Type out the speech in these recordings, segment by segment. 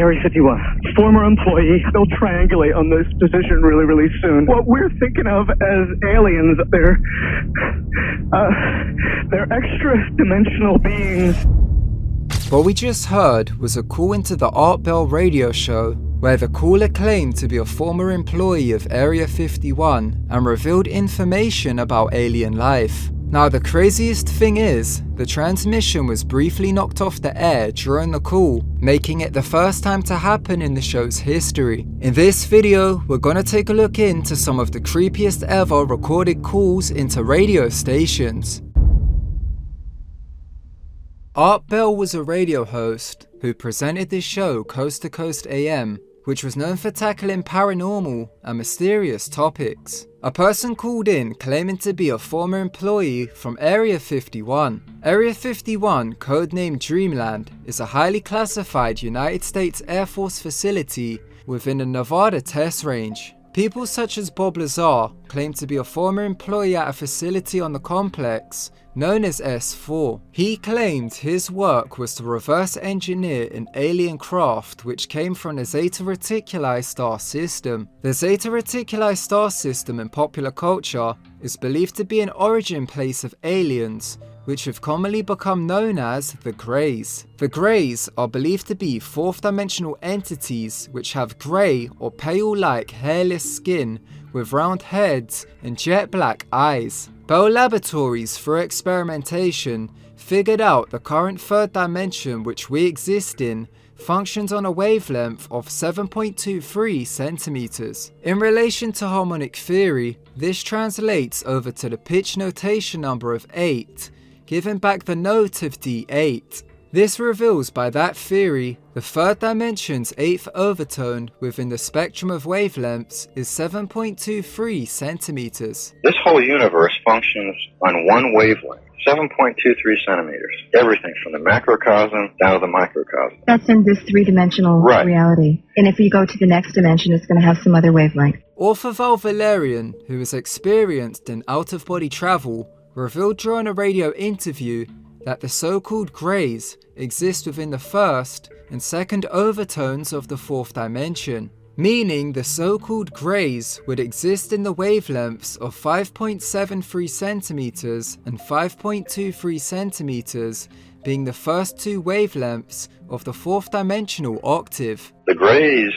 Area 51. Former employee. They'll triangulate on this position really, really soon. What we're thinking of as aliens, they're extra-dimensional beings. What we just heard was a call into the Art Bell radio show, where the caller claimed to be a former employee of Area 51 and revealed information about alien life. Now, the craziest thing is, the transmission was briefly knocked off the air during the call, making it the first time to happen in the show's history. In this video, we're gonna take a look into some of the creepiest ever recorded calls into radio stations. Art Bell was a radio host who presented this show Coast to Coast AM, which was known for tackling paranormal and mysterious topics. A person called in claiming to be a former employee from Area 51. Area 51, codenamed Dreamland, is a highly classified United States Air Force facility within the Nevada test range. People such as Bob Lazar claim to be a former employee at a facility on the complex known as S4. He claimed his work was to reverse engineer an alien craft which came from the Zeta Reticuli star system. The Zeta Reticuli star system in popular culture is believed to be an origin place of aliens, which have commonly become known as the Greys. The Greys are believed to be fourth dimensional entities which have grey or pale-like hairless skin with round heads and jet black eyes. Bell Laboratories, through experimentation, figured out the current third dimension which we exist in functions on a wavelength of 7.23 centimeters. In relation to harmonic theory, this translates over to the pitch notation number of 8, giving back the note of D8. This reveals by that theory, the third dimension's 8th overtone within the spectrum of wavelengths is 7.23 centimeters. This whole universe functions on one wavelength, 7.23 centimeters. Everything from the macrocosm down to the microcosm. That's in this three-dimensional reality. And if you go to the next dimension, it's going to have some other wavelength. Author Val Valerian, who has experienced in out-of-body travel, revealed during a radio interview that the so-called Greys exist within the first and second overtones of the fourth dimension, meaning the so-called Greys would exist in the wavelengths of 5.73 centimeters and 5.23 centimeters, being the first two wavelengths of the fourth dimensional octave. The Greys,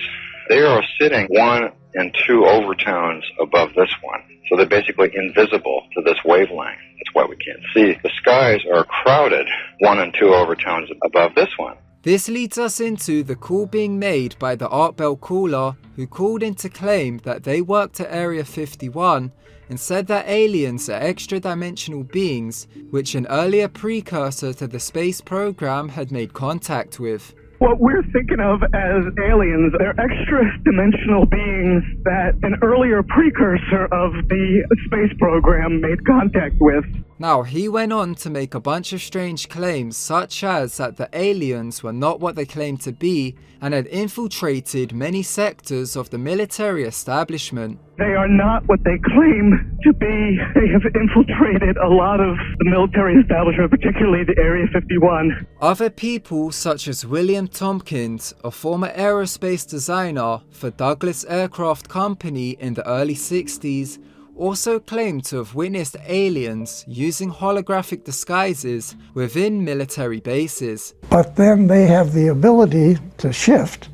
they are sitting 1 and 2 overtones above this one. So they're basically invisible to this wavelength. That's why we can't see. The skies are crowded 1 and 2 overtones above this one. This leads us into the call being made by the Art Bell caller, who called in to claim that they worked at Area 51 and said that aliens are extra-dimensional beings which an earlier precursor to the space program had made contact with. What we're thinking of as aliens, they're extra-dimensional beings that an earlier precursor of the space program made contact with. Now, he went on to make a bunch of strange claims, such as that the aliens were not what they claimed to be and had infiltrated many sectors of the military establishment. They are not what they claim to be. They have infiltrated a lot of the military establishment, particularly the Area 51. Other people, such as William Tompkins, a former aerospace designer for Douglas Aircraft Company in the early 60s, also claimed to have witnessed aliens using holographic disguises within military bases. But then they have the ability to shift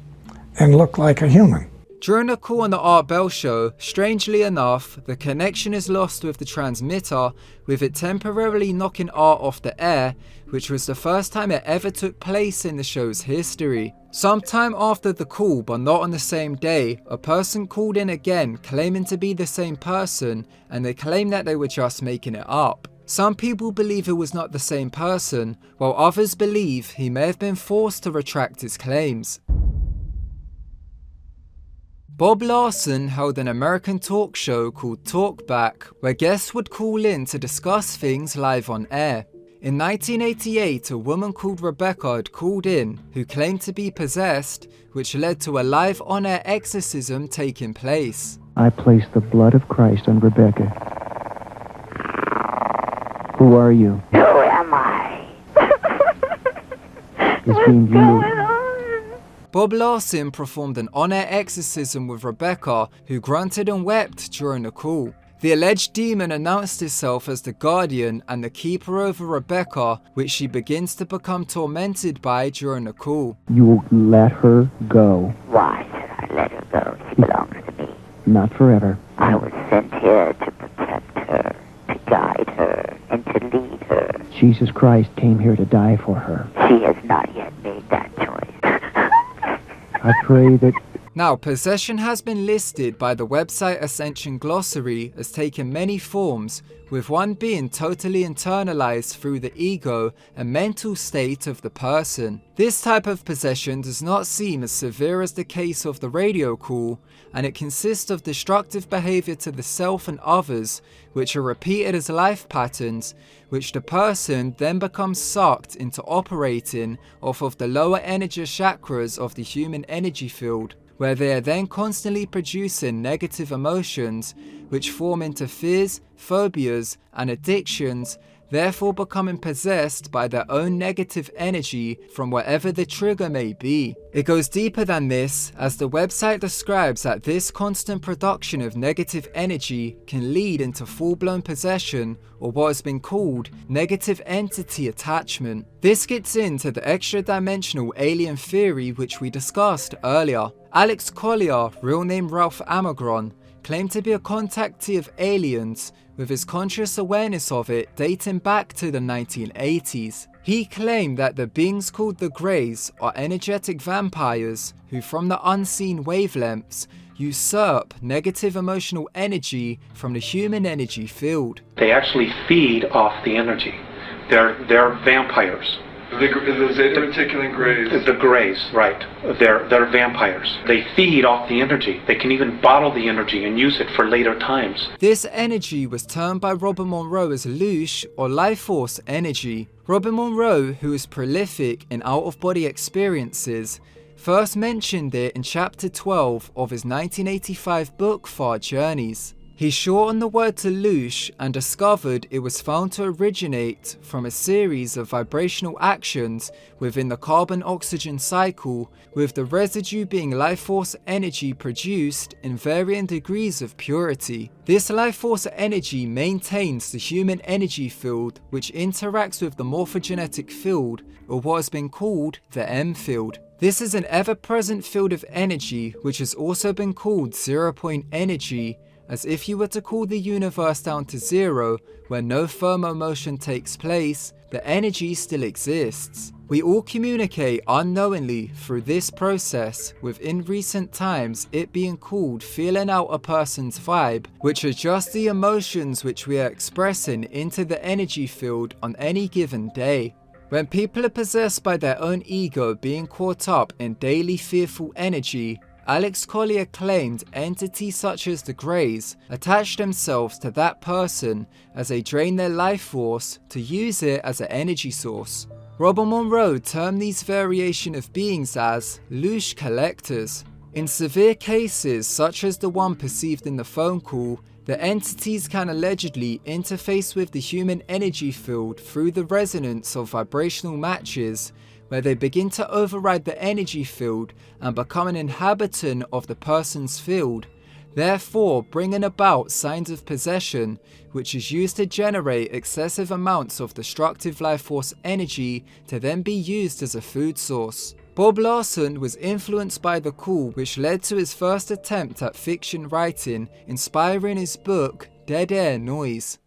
and look like a human. During a call on the Art Bell show, strangely enough, the connection is lost with the transmitter, with it temporarily knocking Art off the air, which was the first time it ever took place in the show's history. Sometime after the call, but not on the same day, a person called in again claiming to be the same person, and they claim that they were just making it up. Some people believe it was not the same person, while others believe he may have been forced to retract his claims. Bob LARSON held an American talk show called Talkback, where guests would call in to discuss things live on air. In 1988, a woman called Rebecca had called in, who claimed to be possessed, which led to a live on-air exorcism taking place. I place the blood of Christ on Rebecca. Who are you? Who am I? This means you. Bob Larson performed an on-air exorcism with Rebecca, who grunted and wept during the call. The alleged demon announced itself as the guardian and the keeper over Rebecca, which she begins to become tormented by during the call. You will let her go. Why should I let her go? She belongs to me. Not forever. I was sent here to protect her, to guide her, and to lead her. Jesus Christ came here to die for her. She has not yet made that choice. I pray that... Now, possession has been listed by the website Ascension Glossary as taking many forms, with one being totally internalized through the ego and mental state of the person. This type of possession does not seem as severe as the case of the radio call, and it consists of destructive behavior to the self and others, which are repeated as life patterns, which the person then becomes sucked into operating off of the lower energy chakras of the human energy field, where they are then constantly producing negative emotions, which form into fears, phobias, and addictions, therefore becoming possessed by their own negative energy from wherever the trigger may be. It goes deeper than this, as the website describes that this constant production of negative energy can lead into full-blown possession, or what has been called negative entity attachment. This gets into the extra-dimensional alien theory which we discussed earlier. Alex Collier, real name Ralph Amagron, claimed to be a contactee of aliens, with his conscious awareness of it dating back to the 1980s. He claimed that the beings called the Greys are energetic vampires who, from the unseen wavelengths, usurp negative emotional energy from the human energy field. They actually feed off the energy. They're vampires. The Zeta Reticulan Greys. The Greys, right. They're vampires. They feed off the energy. They can even bottle the energy and use it for later times. This energy was termed by Robert Monroe as Loosh, or life force energy. Robert Monroe, who is prolific in out-of-body experiences, first mentioned it in chapter 12 of his 1985 book Far Journeys. He shortened the word to Loosh and discovered it was found to originate from a series of vibrational actions within the carbon-oxygen cycle, with the residue being life force energy produced in varying degrees of purity. This life force energy maintains the human energy field, which interacts with the morphogenetic field, or what has been called the M field. This is an ever-present field of energy which has also been called zero-point energy, as if you were to cool the universe down to zero, where no thermal motion takes place, the energy still exists. We all communicate unknowingly through this process, with in recent times it being called feeling out a person's vibe, which are just the emotions which we are expressing into the energy field on any given day. When people are possessed by their own ego being caught up in daily fearful energy, Alex Collier claimed entities such as the Greys attach themselves to that person as they drain their life force to use it as an energy source. Robert Monroe termed these variation of beings as Loosh collectors. In severe cases such as the one perceived in the phone call, the entities can allegedly interface with the human energy field through the resonance of vibrational matches, where they begin to override the energy field and become an inhabitant of the person's field, therefore bringing about signs of possession, which is used to generate excessive amounts of destructive life force energy to then be used as a food source. Bob Larson was influenced by the call, which led to his first attempt at fiction writing, inspiring his book Dead Air Noise.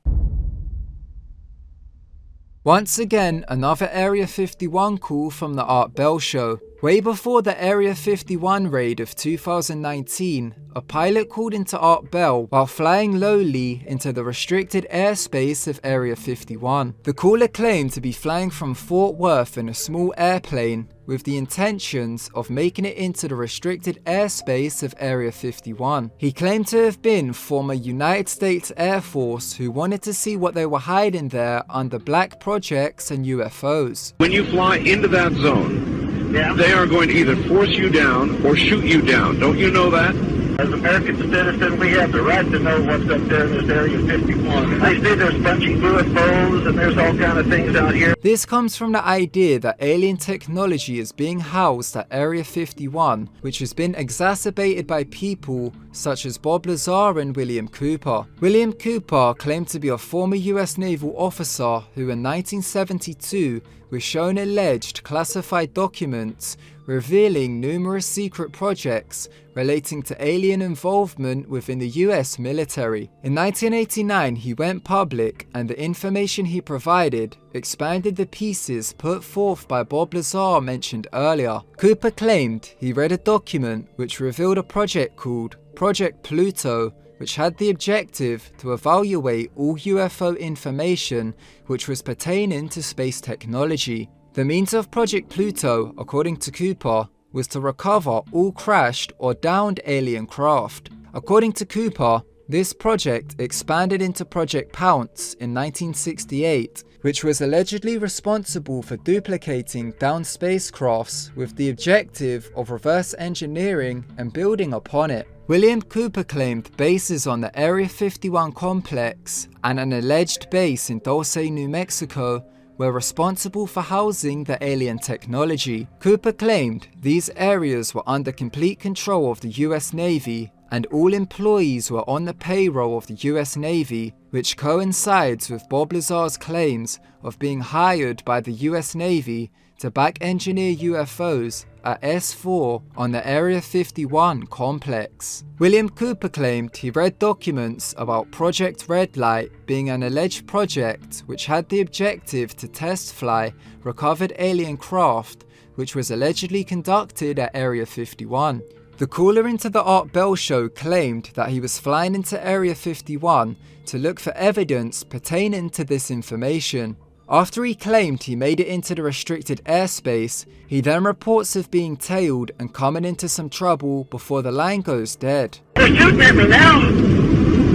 Once again, another Area 51 call from the Art Bell Show. Way before the Area 51 raid of 2019, a pilot called into Art Bell while flying lowly into the restricted airspace of Area 51. The caller claimed to be flying from Fort Worth in a small airplane with the intentions of making it into the restricted airspace of Area 51. He claimed to have been former United States Air Force who wanted to see what they were hiding there under black projects and UFOs. When you fly into that zone, they are going to either force you down or shoot you down. Don't you know that? As American citizens, we have the right to know what's up there in this Area 51. I see there's bunching UFOs and there's all kind of things out here. This comes from the idea that alien technology is being housed at Area 51, which has been exacerbated by people such as Bob Lazar and William Cooper. William Cooper claimed to be a former US naval officer who in 1972 was shown alleged classified documents revealing numerous secret projects relating to alien involvement within the US military. In 1989, he went public, and the information he provided expanded the pieces put forth by Bob Lazar mentioned earlier. Cooper claimed he read a document which revealed a project called Project Pluto, which had the objective to evaluate all UFO information which was pertaining to space technology. The means of Project Pluto, according to Cooper, was to recover all crashed or downed alien craft. According to Cooper, this project expanded into Project Pounce in 1968, which was allegedly responsible for duplicating downed spacecrafts with the objective of reverse engineering and building upon it. William Cooper claimed bases on the Area 51 complex and an alleged base in Dulce, New Mexico were responsible for housing the alien technology. Cooper claimed these areas were under complete control of the US Navy and all employees were on the payroll of the US Navy, which coincides with Bob Lazar's claims of being hired by the US Navy to back engineer UFOs at S4 on the Area 51 complex. William Cooper claimed he read documents about Project Red Light being an alleged project which had the objective to test fly recovered alien craft which was allegedly conducted at Area 51. The caller into the Art Bell show claimed that he was flying into Area 51 to look for evidence pertaining to this information. After he claimed he made it into the restricted airspace, he then reports of being tailed and coming into some trouble before the line goes dead. They're shooting at me now!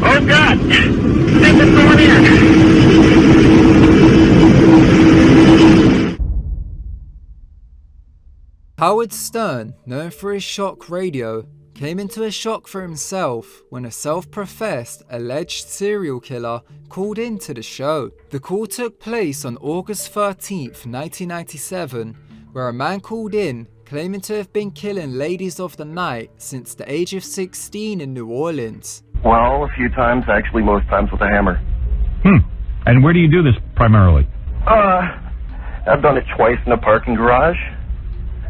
Oh God! Think it's going in! Howard Stern, known for his shock radio, came into a shock for himself when a self-professed alleged serial killer called into the show. The call took place on August 13th, 1997, where a man called in claiming to have been killing ladies of the night since the age of 16 in New Orleans. Well, a few times, actually most times with a hammer. And where do you do this primarily? I've done it twice in a parking garage,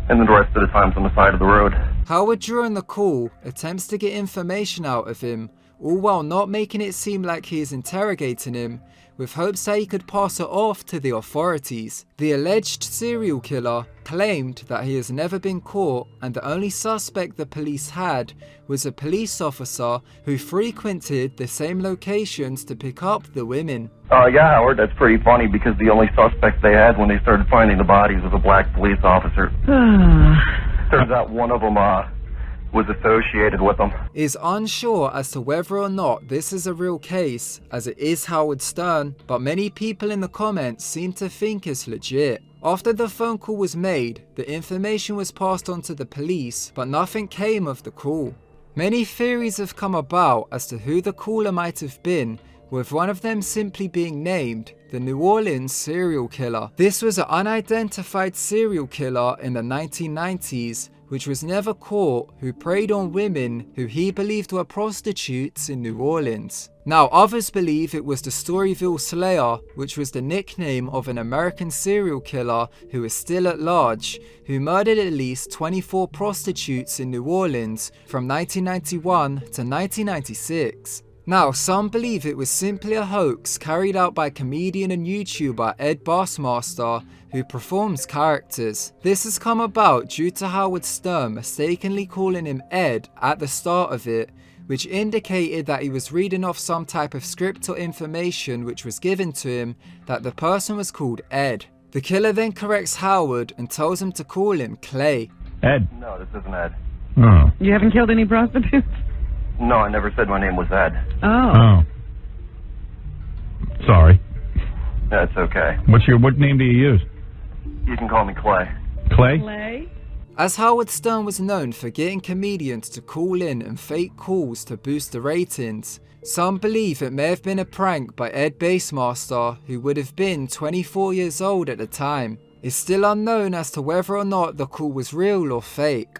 and then the rest of the times on the side of the road. Howard, during the call, attempts to get information out of him, all while not making it seem like he is interrogating him, with hopes that he could pass it off to the authorities. The alleged serial killer claimed that he has never been caught, and the only suspect the police had was a police officer who frequented the same locations to pick up the women. Yeah, Howard, that's pretty funny because the only suspect they had when they started finding the bodies was a black police officer. Turns out one of them was associated with them. Is unsure as to whether or not this is a real case, as it is Howard Stern, but many people in the comments seem to think it's legit. After the phone call was made, the information was passed on to the police, but nothing came of the call. Many theories have come about as to who the caller might have been, with one of them simply being named the New Orleans serial killer. This was an unidentified serial killer in the 1990s, which was never caught, who preyed on women who he believed were prostitutes in New Orleans. Now, others believe it was the Storyville Slayer, which was the nickname of an American serial killer who is still at large, who murdered at least 24 prostitutes in New Orleans from 1991 to 1996. Now, some believe it was simply a hoax carried out by comedian and YouTuber Ed Bassmaster, who performs characters. This has come about due to Howard Stern mistakenly calling him Ed at the start of it, which indicated that he was reading off some type of script or information which was given to him that the person was called Ed. The killer then corrects Howard and tells him to call him Clay. Ed? No, this isn't Ed. Oh. You haven't killed any prostitutes? No, I never said my name was Ed. Oh. Sorry. That's okay. What name do you use? You can call me Clay. Clay? Clay? As Howard Stern was known for getting comedians to call in and fake calls to boost the ratings, some believe it may have been a prank by Ed Basemaster, who would have been 24 years old at the time. It's still unknown as to whether or not the call was real or fake.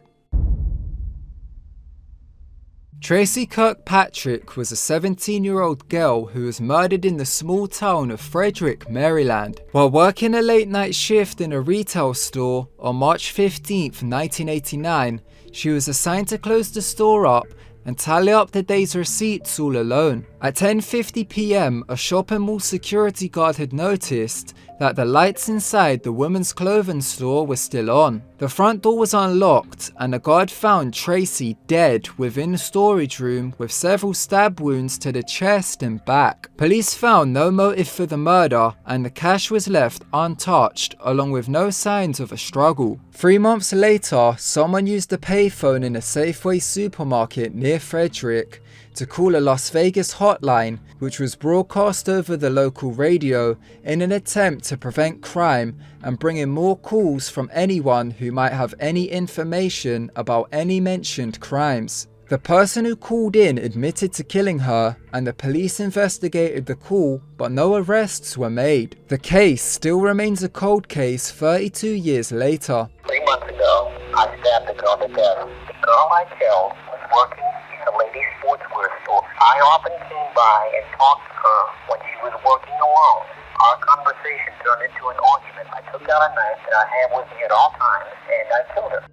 Tracy Kirkpatrick was a 17-year-old girl who was murdered in the small town of Frederick, Maryland. While working a late-night shift in a retail store on March 15, 1989, she was assigned to close the store up and tally up the day's receipts all alone. At 10:50 p.m, a shopping mall security guard had noticed that the lights inside the women's clothing store were still on. The front door was unlocked and the guard found Tracy dead within the storage room with several stab wounds to the chest and back. Police found no motive for the murder and the cash was left untouched along with no signs of a struggle. 3 months later, someone used a payphone in a Safeway supermarket near Frederick to call a Las Vegas hotline, which was broadcast over the local radio in an attempt to prevent crime and bring in more calls from anyone who might have any information about any mentioned crimes. The person who called in admitted to killing her, and the police investigated the call, but no arrests were made. The case still remains a cold case 32 years later. 3 months ago, I stabbed a girl to death. The girl I killed was working in a ladies' sportswear store. I often came by and talked to her when she was working alone. Our conversation turned into an argument. I took out a knife that I had with me at all times, and I killed her.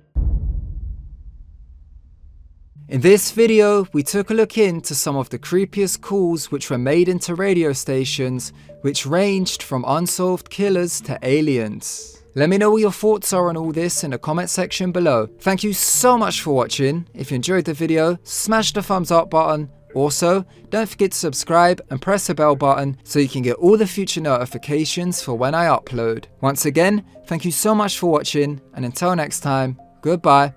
In this video, we took a look into some of the creepiest calls which were made into radio stations, which ranged from unsolved killers to aliens. Let me know what your thoughts are on all this in the comment section below. Thank you so much for watching. If you enjoyed the video, smash the thumbs up button. Also, don't forget to subscribe and press the bell button so you can get all the future notifications for when I upload. Once again, thank you so much for watching, and until next time, goodbye.